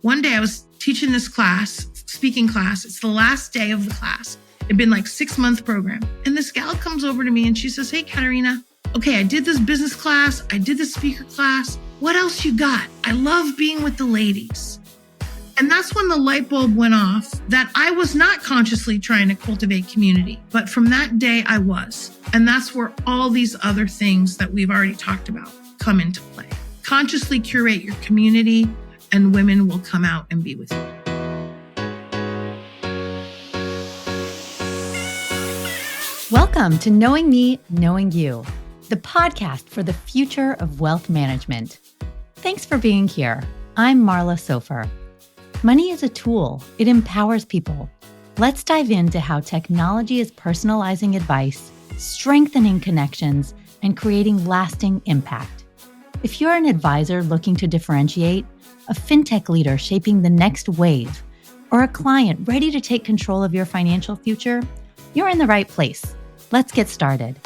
One day I was teaching this class, speaking class. It's the last day of the class. It'd been like 6-month program. And this gal comes over to me and she says, "Hey, Caterina, okay, I did this business class. I did the speaker class. What else you got? I love being with the ladies." And that's when the light bulb went off that I was not consciously trying to cultivate community. But from that day, I was. And that's where all these other things that we've already talked about come into play. Consciously curate your community, and women will come out and be with you. Welcome to Knowing Me, Knowing You, the podcast for the future of wealth management. Thanks for being here. I'm Marla Sofer. Money is a tool. It empowers people. Let's dive into how technology is personalizing advice, strengthening connections, and creating lasting impact. If you're an advisor looking to differentiate, a fintech leader shaping the next wave, or a client ready to take control of your financial future, you're in the right place. Let's get started.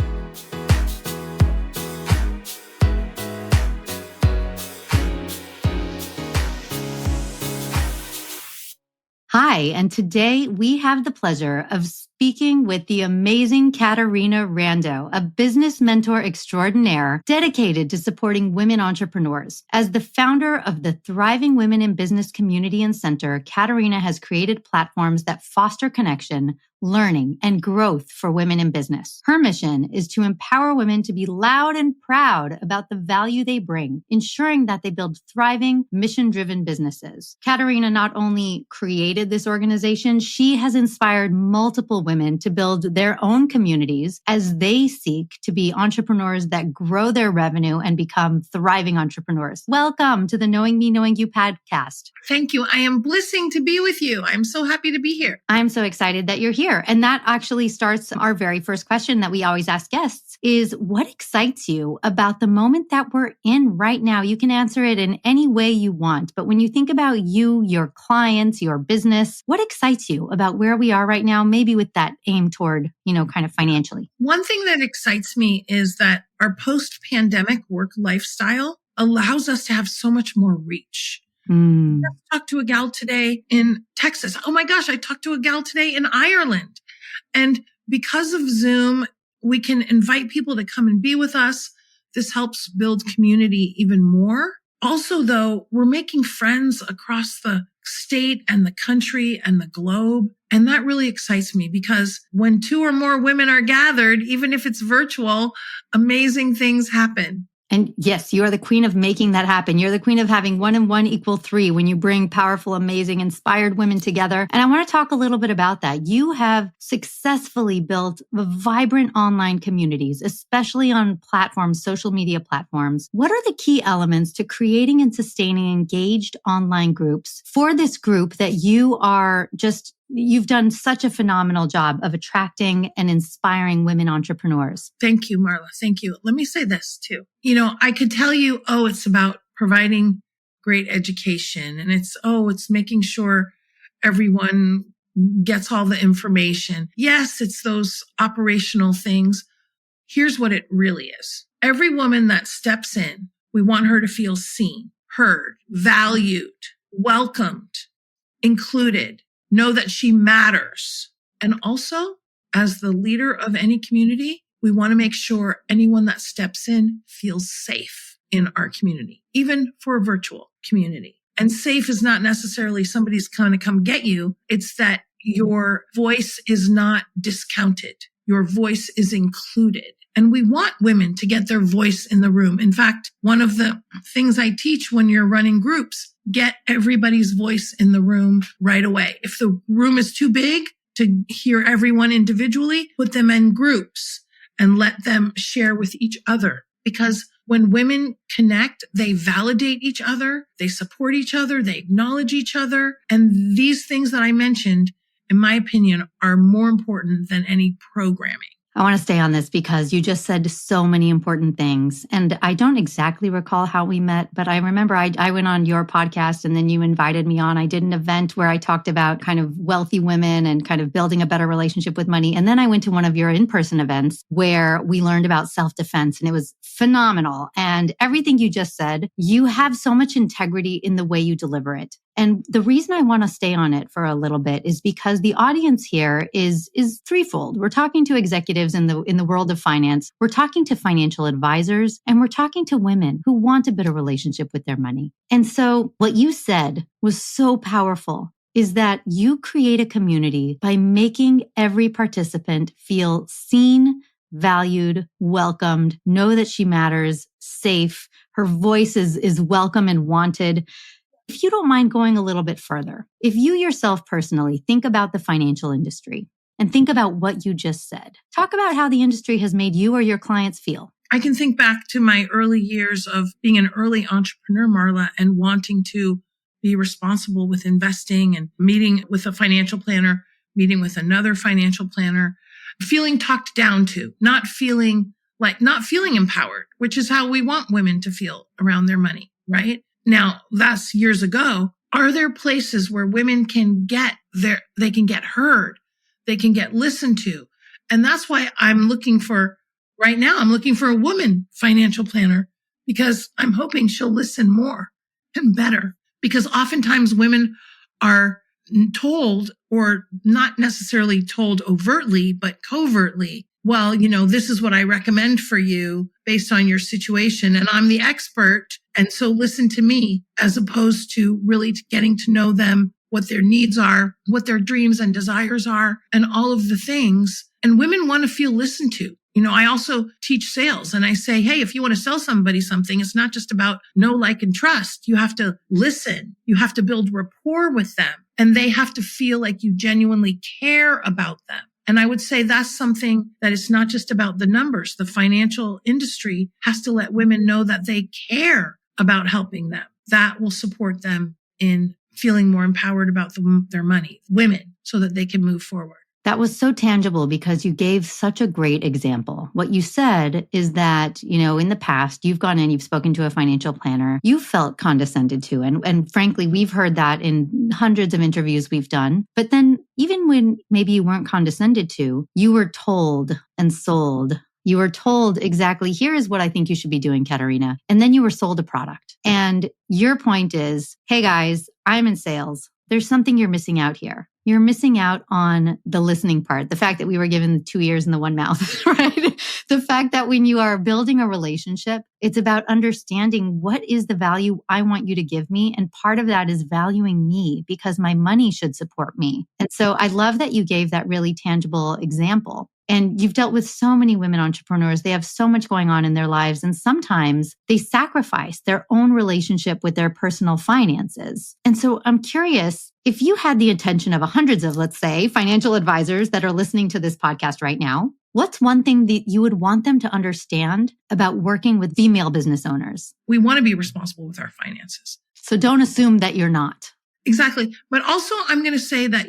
Hi, and today we have the pleasure of speaking with the amazing Caterina Rando, a business mentor extraordinaire dedicated to supporting women entrepreneurs. As the founder of the Thriving Women in Business Community and Center, Caterina has created platforms that foster connection, learning, and growth for women in business. Her mission is to empower women to be loud and proud about the value they bring, ensuring that they build thriving, mission-driven businesses. Caterina not only created this organization, she has inspired multiple women to build their own communities as they seek to be entrepreneurs that grow their revenue and become thriving entrepreneurs. Welcome to the Knowing Me, Knowing You podcast. Thank you. I am blessing to be with you. I'm so happy to be here. I'm so excited that you're here. And that actually starts our very first question that we always ask guests is, what excites you about the moment that we're in right now? You can answer it in any way you want. But when you think about you, your clients, your business, what excites you about where we are right now, maybe with that aim toward, kind of financially? One thing that excites me is that our post-pandemic work lifestyle allows us to have so much more reach. I talked to a gal today in Texas. Oh my gosh, I talked to a gal today in Ireland. And because of Zoom, we can invite people to come and be with us. This helps build community even more. Also, though, we're making friends across the state and the country and the globe. And that really excites me because when 2 or more women are gathered, even if it's virtual, amazing things happen. And yes, you are the queen of making that happen. You're the queen of having 1 and 1 equal 3 when you bring powerful, amazing, inspired women together. And I want to talk a little bit about that. You have successfully built vibrant online communities, especially on platforms, social media platforms. What are the key elements to creating and sustaining engaged online groups for this group that you've done such a phenomenal job of attracting and inspiring women entrepreneurs? Thank you, Marla. Thank you. Let me say this too. I could tell you, it's about providing great education and it's making sure everyone gets all the information. Yes, it's those operational things. Here's what it really is. Every woman that steps in, we want her to feel seen, heard, valued, welcomed, included. Know that she matters. And also, as the leader of any community, we want to make sure anyone that steps in feels safe in our community, even for a virtual community. And safe is not necessarily somebody's going to come get you. It's that your voice is not discounted. Your voice is included. And we want women to get their voice in the room. In fact, one of the things I teach when you're running groups, get everybody's voice in the room right away. If the room is too big to hear everyone individually, put them in groups and let them share with each other. Because when women connect, they validate each other, they support each other, they acknowledge each other. And these things that I mentioned, in my opinion, are more important than any programming. I want to stay on this because you just said so many important things. And I don't exactly recall how we met, but I remember I went on your podcast and then you invited me on. I did an event where I talked about kind of wealthy women and kind of building a better relationship with money. And then I went to one of your in-person events where we learned about self-defense, and it was phenomenal. And everything you just said, you have so much integrity in the way you deliver it. And the reason I want to stay on it for a little bit is because the audience here is threefold. We're talking to executives in the world of finance. We're talking to financial advisors, and we're talking to women who want a better relationship with their money. And so what you said was so powerful, is that you create a community by making every participant feel seen, valued, welcomed, know that she matters, safe, her voice is welcome and wanted. If you don't mind going a little bit further, if you yourself personally think about the financial industry and think about what you just said, talk about how the industry has made you or your clients feel. I can think back to my early years of being an early entrepreneur, Marla, and wanting to be responsible with investing and meeting with a financial planner, meeting with another financial planner, feeling talked down to, not feeling empowered, which is how we want women to feel around their money, right? Now, that's years ago. Are there places where women can they can get heard, they can get listened to? And that's why right now, I'm looking for a woman financial planner, because I'm hoping she'll listen more and better. Because oftentimes women are told, or not necessarily told overtly, but covertly, well, this is what I recommend for you based on your situation. And I'm the expert. And so listen to me, as opposed to really getting to know them, what their needs are, what their dreams and desires are, and all of the things. And women want to feel listened to. I also teach sales, and I say, hey, if you want to sell somebody something, it's not just about know, like, and trust. You have to listen. You have to build rapport with them, and they have to feel like you genuinely care about them. And I would say that's something that is not just about the numbers. The financial industry has to let women know that they care about helping them. That will support them in feeling more empowered about their money, women, so that they can move forward. That was so tangible because you gave such a great example. What you said is that, in the past, you've gone in, you've spoken to a financial planner, you felt condescended to. And frankly, we've heard that in hundreds of interviews we've done. But then even when maybe you weren't condescended to, you were told and sold. You were told exactly, here is what I think you should be doing, Caterina. And then you were sold a product. And your point is, hey guys, I'm in sales. There's something you're missing out here. You're missing out on the listening part. The fact that we were given 2 ears and the one mouth, right? The fact that when you are building a relationship, it's about understanding what is the value I want you to give me. And part of that is valuing me, because my money should support me. And so I love that you gave that really tangible example. And you've dealt with so many women entrepreneurs. They have so much going on in their lives. And sometimes they sacrifice their own relationship with their personal finances. And so I'm curious, if you had the attention of hundreds of, let's say, financial advisors that are listening to this podcast right now, what's one thing that you would want them to understand about working with female business owners? We want to be responsible with our finances. So don't assume that you're not. Exactly. But also, I'm going to say that,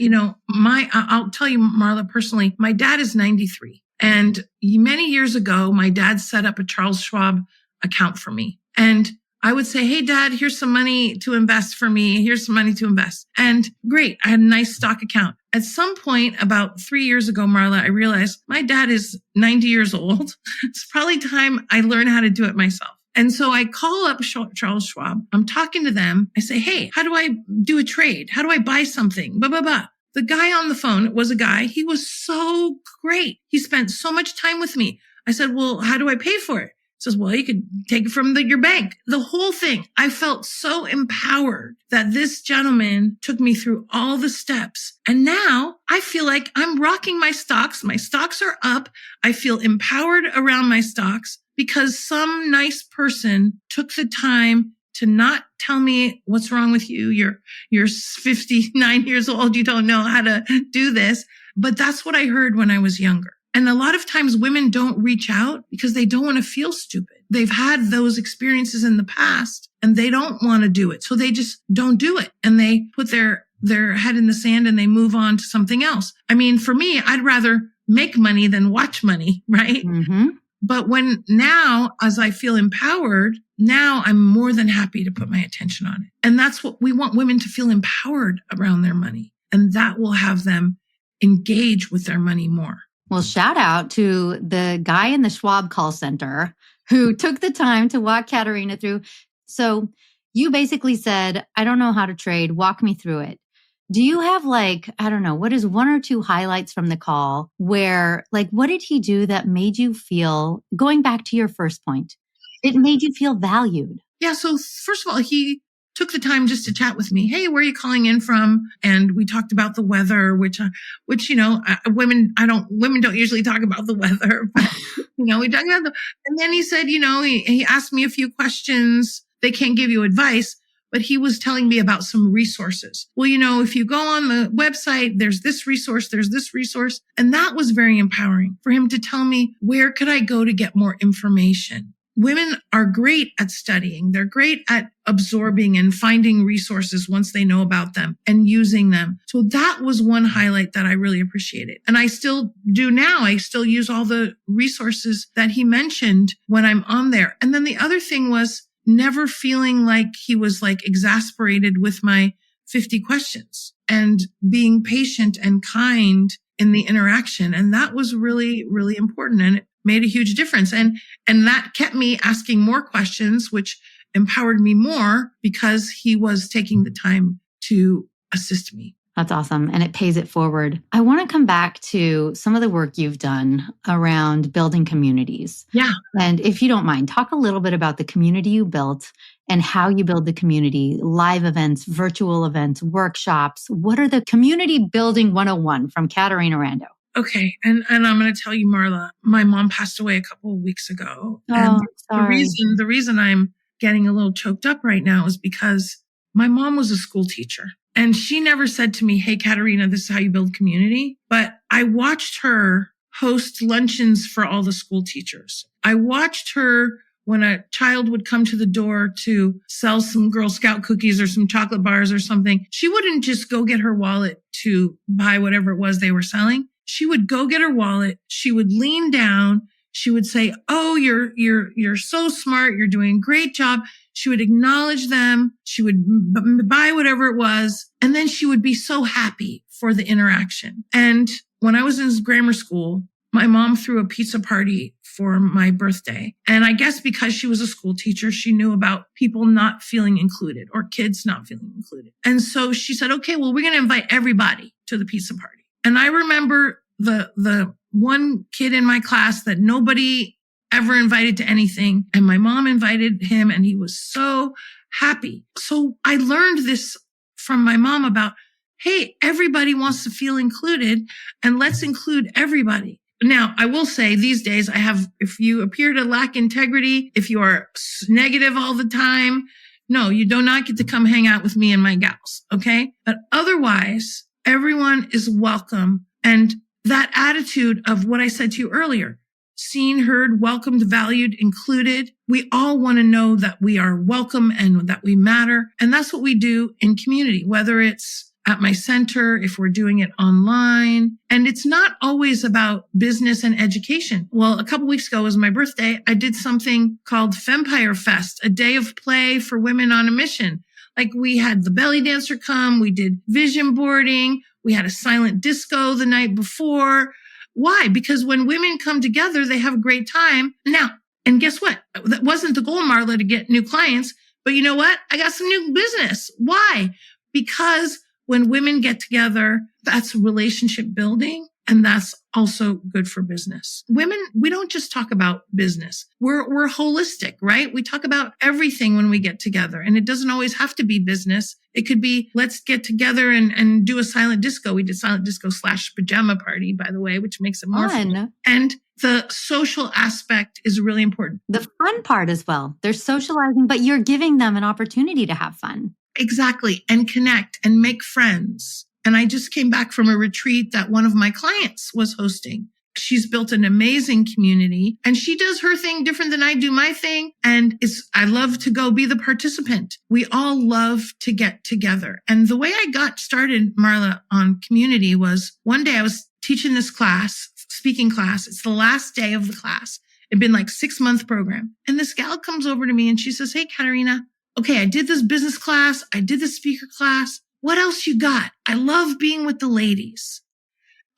I'll tell you, Marla, personally, my dad is 93. And many years ago, my dad set up a Charles Schwab account for me. And I would say, hey, Dad, here's some money to invest for me. Here's some money to invest. And great. I had a nice stock account. At some point about 3 years ago, Marla, I realized my dad is 90 years old. It's probably time I learn how to do it myself. And so I call up Charles Schwab. I'm talking to them. I say, hey, how do I do a trade? How do I buy something? Blah, blah, blah. The guy on the phone was a guy. He was so great. He spent so much time with me. I said, well, how do I pay for it? He says, well, you could take it from your bank. The whole thing. I felt so empowered that this gentleman took me through all the steps. And now I feel like I'm rocking my stocks. My stocks are up. I feel empowered around my stocks because some nice person took the time to not tell me what's wrong with you. You're 59 years old. You don't know how to do this. But that's what I heard when I was younger. And a lot of times women don't reach out because they don't want to feel stupid. They've had those experiences in the past and they don't want to do it. So they just don't do it. And they put their head in the sand and they move on to something else. I mean, for me, I'd rather make money than watch money, right? Mm-hmm. But now, as I feel empowered, now I'm more than happy to put my attention on it. And that's what we want, women to feel empowered around their money. And that will have them engage with their money more. Well, shout out to the guy in the Schwab call center who took the time to walk Caterina through. So You basically said, I don't know how to trade. Walk me through it. Do you have I don't know, what is one or two highlights from the call where, what did he do that made you feel, going back to your first point, it made you feel valued? Yeah. So first of all, he took the time just to chat with me. Hey, where are you calling in from? And we talked about the weather, which women don't usually talk about the weather, but we talked about and then he said, he asked me a few questions. They can't give you advice, but he was telling me about some resources. Well, if you go on the website, there's this resource. And that was very empowering for him to tell me, where could I go to get more information? Women are great at studying. They're great at absorbing and finding resources once they know about them and using them. So that was one highlight that I really appreciated. And I still do now. I still use all the resources that he mentioned when I'm on there. And then the other thing was never feeling like he was exasperated with my 50 questions and being patient and kind in the interaction. And that was really, really important. And it made a huge difference. And that kept me asking more questions, which empowered me more because he was taking the time to assist me. That's awesome. And it pays it forward. I want to come back to some of the work you've done around building communities. Yeah. And if you don't mind, talk a little bit about the community you built and how you build the community, live events, virtual events, workshops. What are the community building 101 from Caterina Rando? Okay. And I'm going to tell you, Marla, my mom passed away a couple of weeks ago. Oh, and sorry. The reason I'm getting a little choked up right now is because my mom was a school teacher. And she never said to me, hey, Caterina, this is how you build community. But I watched her host luncheons for all the school teachers. I watched her when a child would come to the door to sell some Girl Scout cookies or some chocolate bars or something. She wouldn't just go get her wallet to buy whatever it was they were selling. She would go get her wallet. She would lean down. She would say, oh, you're so smart. You're doing a great job. She would acknowledge them. She would buy whatever it was. And then she would be so happy for the interaction. And when I was in grammar school, my mom threw a pizza party for my birthday. And I guess because she was a school teacher, she knew about people not feeling included or kids not feeling included. And so she said, okay, well, we're going to invite everybody to the pizza party. And I remember the one kid in my class that nobody ever invited to anything. And my mom invited him and he was so happy. So I learned this from my mom about, hey, everybody wants to feel included and let's include everybody. Now, I will say these days if you appear to lack integrity, if you are negative all the time, no, you do not get to come hang out with me and my gals. Okay. But otherwise, everyone is welcome. And that attitude of what I said to you earlier, seen, heard, welcomed, valued, included. We all want to know that we are welcome and that we matter. And that's what we do in community, whether it's at my center, if we're doing it online. And it's not always about business and education. Well, a couple weeks ago was my birthday. I did something called Fempire Fest, a day of play for women on a mission. We had the belly dancer come, we did vision boarding, we had a silent disco the night before. Why? Because when women come together, they have a great time. Now, and guess what? That wasn't the goal, Marla, to get new clients. But you know what? I got some new business. Why? Because when women get together, that's relationship building. And that's also good for business. Women, we don't just talk about business. We're holistic, right? We talk about everything when we get together. And it doesn't always have to be business. It could be, let's get together and do a silent disco. We did silent disco / pajama party, by the way, which makes it more fun. And the social aspect is really important. The fun part as well. They're socializing, but you're giving them an opportunity to have fun. Exactly. And connect and make friends. And I just came back from a retreat that one of my clients was hosting. She's built an amazing community and she does her thing different than I do my thing. And I love to go be the participant. We all love to get together. And the way I got started, Marla, on community was one day I was teaching this class, speaking class. It's the last day of the class. It'd been 6-month program. And this gal comes over to me and she says, hey, Caterina, okay, I did this business class. I did this speaker class. What else you got? I love being with the ladies.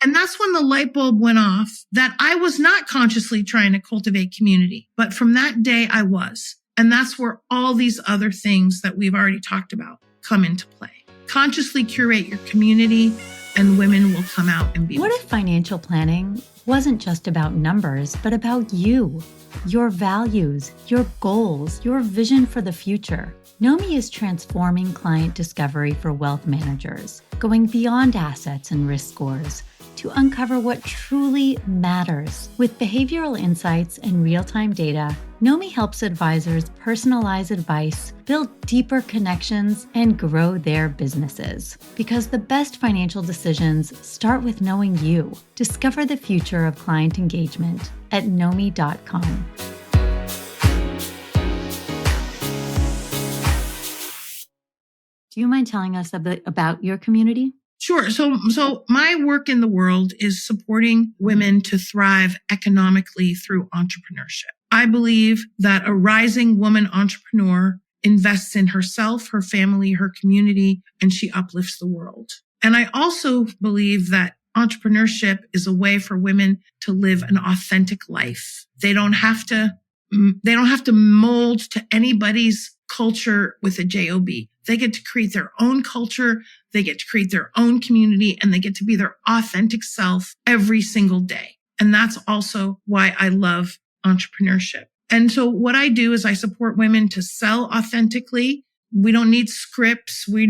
And that's when the light bulb went off that I was not consciously trying to cultivate community. But from that day, I was. And that's where all these other things that we've already talked about come into play. Consciously curate your community and women will come out and be. What if financial planning wasn't just about numbers, but about you, your values, your goals, your vision for the future? Nomi is transforming client discovery for wealth managers, going beyond assets and risk scores to uncover what truly matters. With behavioral insights and real-time data, Nomi helps advisors personalize advice, build deeper connections, and grow their businesses. Because the best financial decisions start with knowing you. Discover the future of client engagement at nomi.com. Do you mind telling us a bit about your community? Sure. So my work in the world is supporting women to thrive economically through entrepreneurship. I believe that a rising woman entrepreneur invests in herself, her family, her community, and she uplifts the world. And I also believe that entrepreneurship is a way for women to live an authentic life. They don't have to mold to anybody's culture with a job. They get to create their own culture. They get to create their own community, and they get to be their authentic self every single day. And that's also why I love entrepreneurship. And so what I do is I support women to sell authentically. We don't need scripts. We're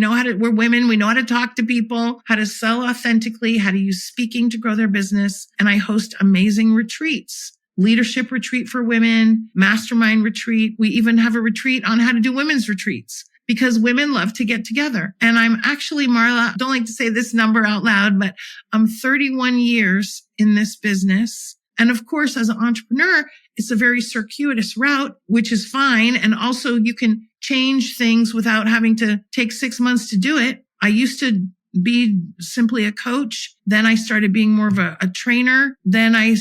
women. We know how to talk to people, how to sell authentically, how to use speaking to grow their business. And I host amazing retreats. Leadership retreat for women, mastermind retreat. We even have a retreat on how to do women's retreats because women love to get together. And I'm actually, Marla, I don't like to say this number out loud, but I'm 31 years in this business. And of course, as an entrepreneur, it's a very circuitous route, which is fine. And also you can change things without having to take 6 months to do it. I used to be simply a coach. Then I started being more of a trainer. Then I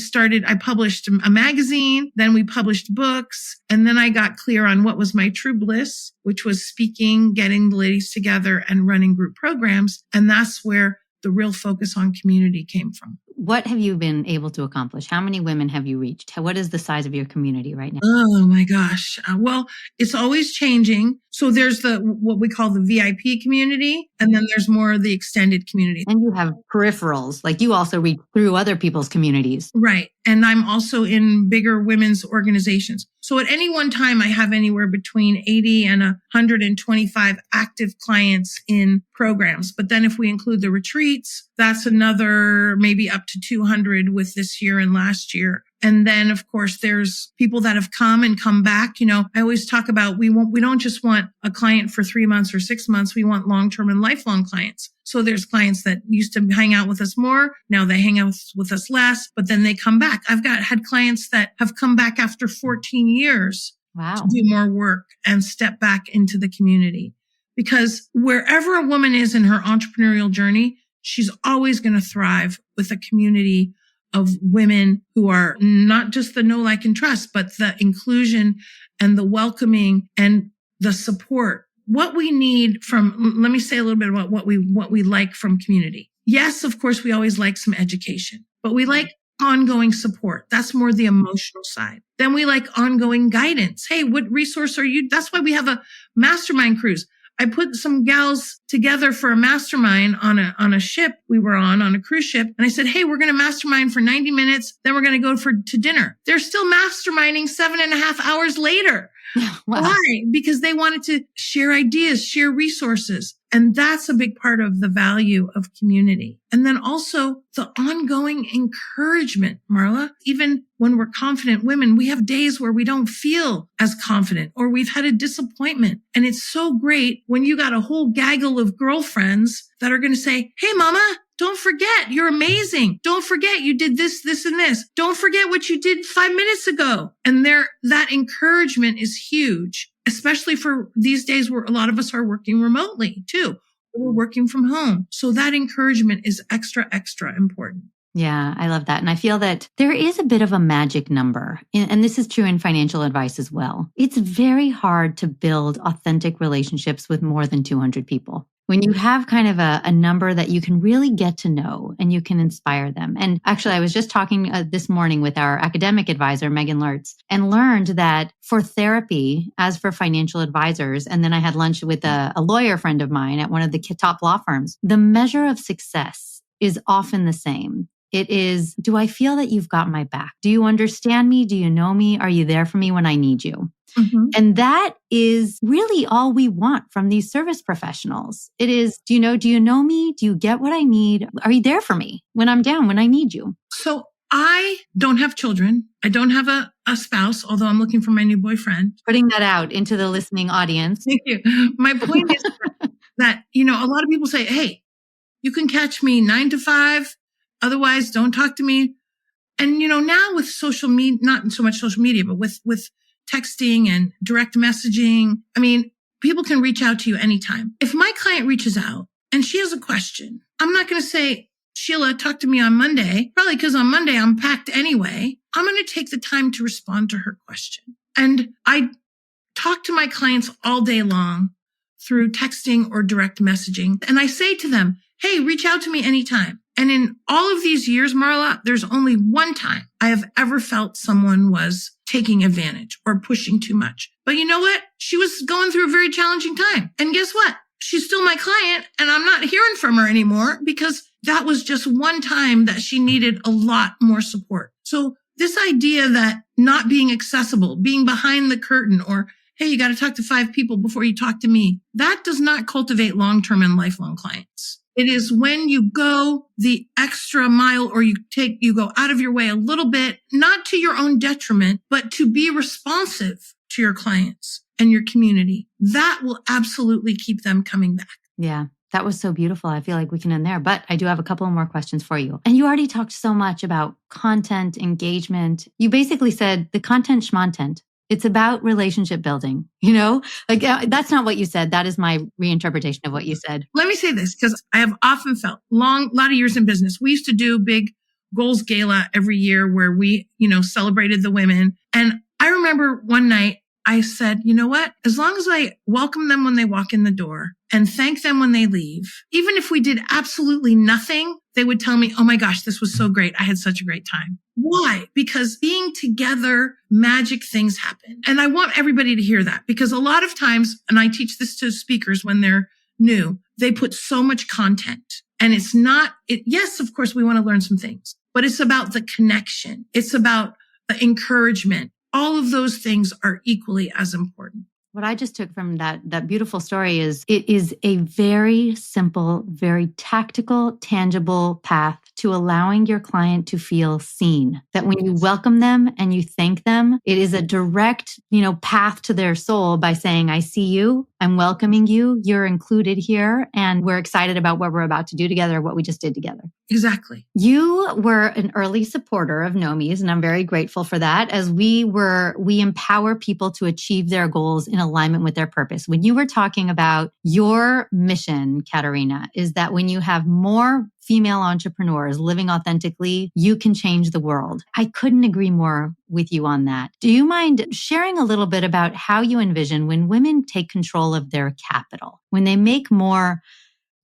published a magazine. Then we published books. And then I got clear on what was my true bliss, which was speaking, getting the ladies together and running group programs. And that's where the real focus on community came from. What have you been able to accomplish? How many women have you reached? What is the size of your community right now? Oh my gosh. Well, it's always changing. So there's what we call the VIP community, and then there's more of the extended community. And you have peripherals, like you also reach through other people's communities. Right. And I'm also in bigger women's organizations. So at any one time, I have anywhere between 80 and 125 active clients in programs. But then if we include the retreats, that's another maybe up to 200 with this year and last year. And then, of course, there's people that have come and come back. You know, I always talk about we don't just want a client for 3 months or 6 months. We want long-term and lifelong clients. So there's clients that used to hang out with us more. Now they hang out with us less, but then they come back. I've had clients that have come back after 14 years to do more work and step back into the community. Because wherever a woman is in her entrepreneurial journey, she's always going to thrive with a community of women who are not just the know, like, and trust, but the inclusion and the welcoming and the support. What we need let me say a little bit about what we like from community. Yes, of course, we always like some education, but we like ongoing support. That's more the emotional side. Then we like ongoing guidance. Hey, what resource are you? That's why we have a mastermind cruise. I put some gals together for a mastermind on a ship we were on a cruise ship. And I said, hey, we're going to mastermind for 90 minutes. Then we're going to go to dinner. They're still masterminding 7.5 hours later. Wow. Why? Because they wanted to share ideas, share resources. And that's a big part of the value of community. And then also the ongoing encouragement, Marla. Even when we're confident women, we have days where we don't feel as confident or we've had a disappointment. And it's so great when you got a whole gaggle of girlfriends that are going to say, hey, mama, don't forget, you're amazing. Don't forget you did this, this, and this. Don't forget what you did 5 minutes ago. And that encouragement is huge, especially for these days where a lot of us are working remotely too. We're working from home. So that encouragement is extra, extra important. Yeah, I love that. And I feel that there is a bit of a magic number. And this is true in financial advice as well. It's very hard to build authentic relationships with more than 200 people. when you have kind of a number that you can really get to know and you can inspire them. And actually, I was just talking this morning with our academic advisor, Megan Lertz, and learned that for therapy, as for financial advisors, and then I had lunch with a lawyer friend of mine at one of the top law firms, the measure of success is often the same. It is, do I feel that you've got my back? Do you understand me? Do you know me? Are you there for me when I need you? Mm-hmm. And that is really all we want from these service professionals. It is, do you know me? Do you get what I need? Are you there for me when I'm down, when I need you? So I don't have children. I don't have a spouse, although I'm looking for my new boyfriend. Putting that out into the listening audience. Thank you. My point is that, a lot of people say, hey, you can catch me 9 to 5. Otherwise, don't talk to me. And, now with social media, not so much social media, but with texting and direct messaging, people can reach out to you anytime. If my client reaches out and she has a question, I'm not going to say, Sheila, talk to me on Monday, probably because on Monday I'm packed anyway. I'm going to take the time to respond to her question. And I talk to my clients all day long through texting or direct messaging. And I say to them, hey, reach out to me anytime. And in all of these years, Marla, there's only one time I have ever felt someone was taking advantage or pushing too much. But you know what? She was going through a very challenging time. And guess what? She's still my client and I'm not hearing from her anymore because that was just one time that she needed a lot more support. So this idea that not being accessible, being behind the curtain, or, hey, you got to talk to 5 people before you talk to me, that does not cultivate long-term and lifelong clients. It is when you go the extra mile or you go out of your way a little bit, not to your own detriment, but to be responsive to your clients and your community. That will absolutely keep them coming back. Yeah. That was so beautiful. I feel like we can end there, but I do have a couple more questions for you. And you already talked so much about content engagement. You basically said the content schmontent. It's about relationship building, that's not what you said. That is my reinterpretation of what you said. Let me say this, because I have often felt a lot of years in business. We used to do big goals gala every year where we, celebrated the women. And I remember one night I said, you know what? As long as I welcome them when they walk in the door and thank them when they leave, even if we did absolutely nothing, they would tell me, oh my gosh, this was so great. I had such a great time. Why? Because being together, magic things happen. And I want everybody to hear that because a lot of times, and I teach this to speakers when they're new, they put so much content and yes, of course, we want to learn some things, but it's about the connection. It's about the encouragement. All of those things are equally as important. What I just took from that beautiful story is it is a very simple, very tactical, tangible path to allowing your client to feel seen. That when you welcome them and you thank them, it is a direct, path to their soul by saying, I see you, I'm welcoming you, you're included here, and we're excited about what we're about to do together, what we just did together. Exactly. You were an early supporter of NOMIs, and I'm very grateful for that, as we empower people to achieve their goals in alignment with their purpose. When you were talking about your mission, Caterina, is that when you have more female entrepreneurs living authentically, you can change the world. I couldn't agree more with you on that. Do you mind sharing a little bit about how you envision when women take control of their capital, when they make more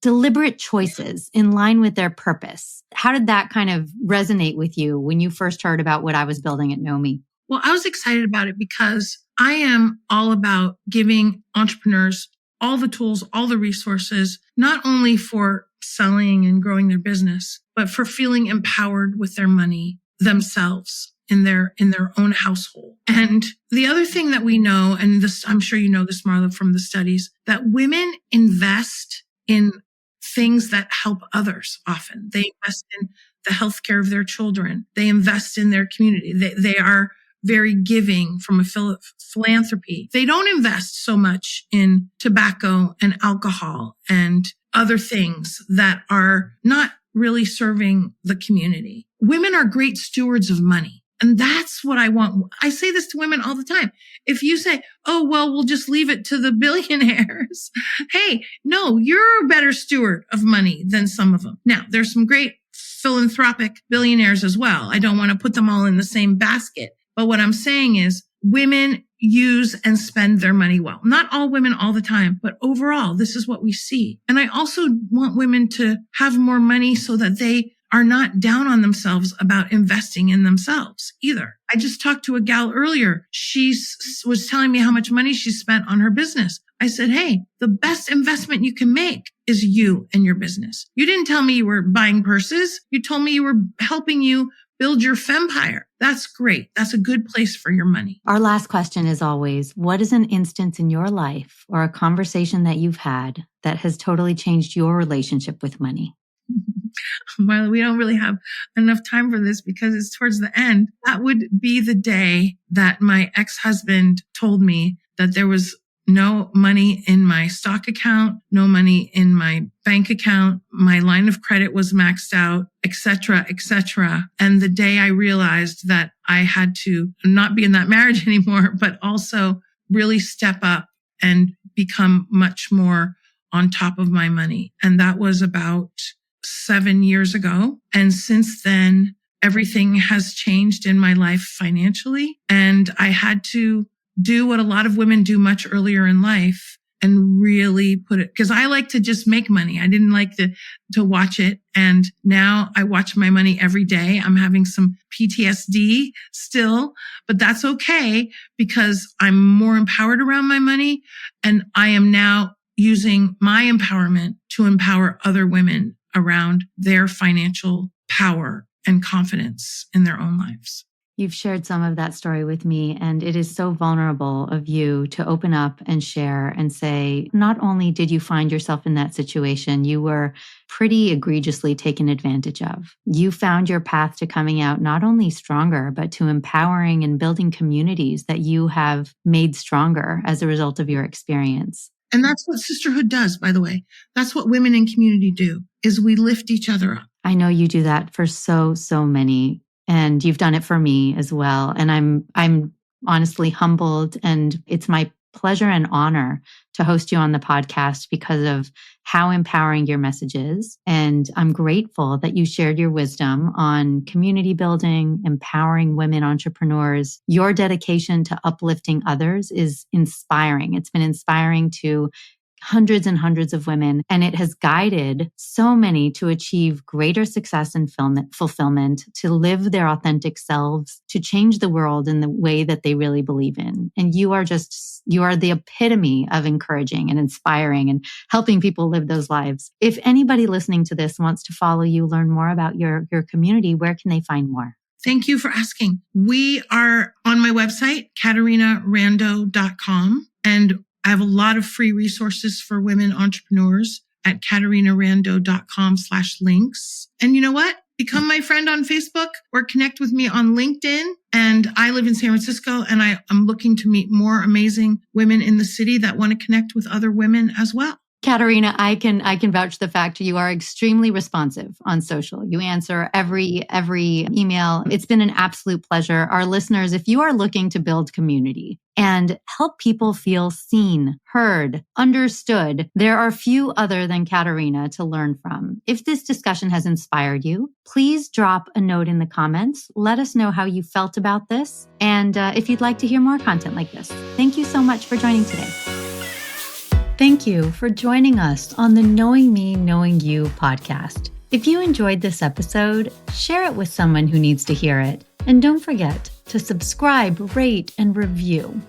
deliberate choices in line with their purpose? How did that kind of resonate with you when you first heard about what I was building at NOMI? Well, I was excited about it because I am all about giving entrepreneurs all the tools, all the resources, not only for selling and growing their business, but for feeling empowered with their money themselves in their own household. And the other thing that we know, and this, I'm sure you know this, Marla, from the studies, that women invest in things that help others often. They invest in the healthcare of their children. They invest in their community. They are very giving from a philanthropy. They don't invest so much in tobacco and alcohol and other things that are not really serving the community. Women are great stewards of money. And that's what I want. I say this to women all the time. If you say, oh, well, we'll just leave it to the billionaires. Hey, no, you're a better steward of money than some of them. Now, there's some great philanthropic billionaires as well. I don't want to put them all in the same basket. But what I'm saying is women use and spend their money well. Not all women all the time, but overall, this is what we see. And I also want women to have more money so that they are not down on themselves about investing in themselves either. I just talked to a gal earlier. She was telling me how much money she spent on her business. I said, hey, the best investment you can make is you and your business. You didn't tell me you were buying purses. You told me you were helping you build your fempire. That's great. That's a good place for your money. Our last question is always, what is an instance in your life or a conversation that you've had that has totally changed your relationship with money? Well, we don't really have enough time for this because it's towards the end. That would be the day that my ex-husband told me that there was no money in my stock account, no money in my bank account. My line of credit was maxed out, et cetera, et cetera. And the day I realized that I had to not be in that marriage anymore, but also really step up and become much more on top of my money. And that was about 7 years ago. And since then, everything has changed in my life financially. And I had to do what a lot of women do much earlier in life and really put it, because I like to just make money. I didn't like to watch it. And now I watch my money every day. I'm having some PTSD still, but that's okay because I'm more empowered around my money. And I am now using my empowerment to empower other women around their financial power and confidence in their own lives. You've shared some of that story with me, and it is so vulnerable of you to open up and share and say, not only did you find yourself in that situation, you were pretty egregiously taken advantage of. You found your path to coming out not only stronger, but to empowering and building communities that you have made stronger as a result of your experience. And that's what sisterhood does, by the way. That's what women in community do, is we lift each other up. I know you do that for so many. And you've done it for me as well. And I'm honestly humbled, and it's my pleasure and honor to host you on the podcast because of how empowering your message is. And I'm grateful that you shared your wisdom on community building, empowering women entrepreneurs. Your dedication to uplifting others is inspiring. It's been inspiring to hundreds and hundreds of women, and it has guided so many to achieve greater success and fulfillment, to live their authentic selves, to change the world in the way that they really believe in. And you are the epitome of encouraging and inspiring and helping people live those lives. If anybody listening to this wants to follow you, learn more about your community, where can they find more? Thank you for asking. We are on my website, CaterinaRando.com, and I have a lot of free resources for women entrepreneurs at CaterinaRando.com/links. And you know what? Become my friend on Facebook or connect with me on LinkedIn. And I live in San Francisco, and I'm looking to meet more amazing women in the city that want to connect with other women as well. Caterina, I can vouch the fact you are extremely responsive on social. You answer every email. It's been an absolute pleasure. Our listeners, if you are looking to build community and help people feel seen, heard, understood, there are few other than Caterina to learn from. If this discussion has inspired you, please drop a note in the comments. Let us know how you felt about this, and if you'd like to hear more content like this. Thank you so much for joining today. Thank you for joining us on the Knowing Me, Knowing You podcast. If you enjoyed this episode, share it with someone who needs to hear it. And don't forget to subscribe, rate, and review.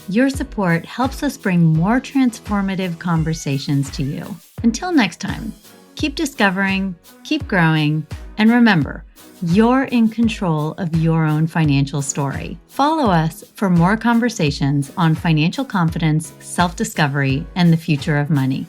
Your support helps us bring more transformative conversations to you. Until next time, keep discovering, keep growing, and remember, you're in control of your own financial story. Follow us for more conversations on financial confidence, self-discovery, and the future of money.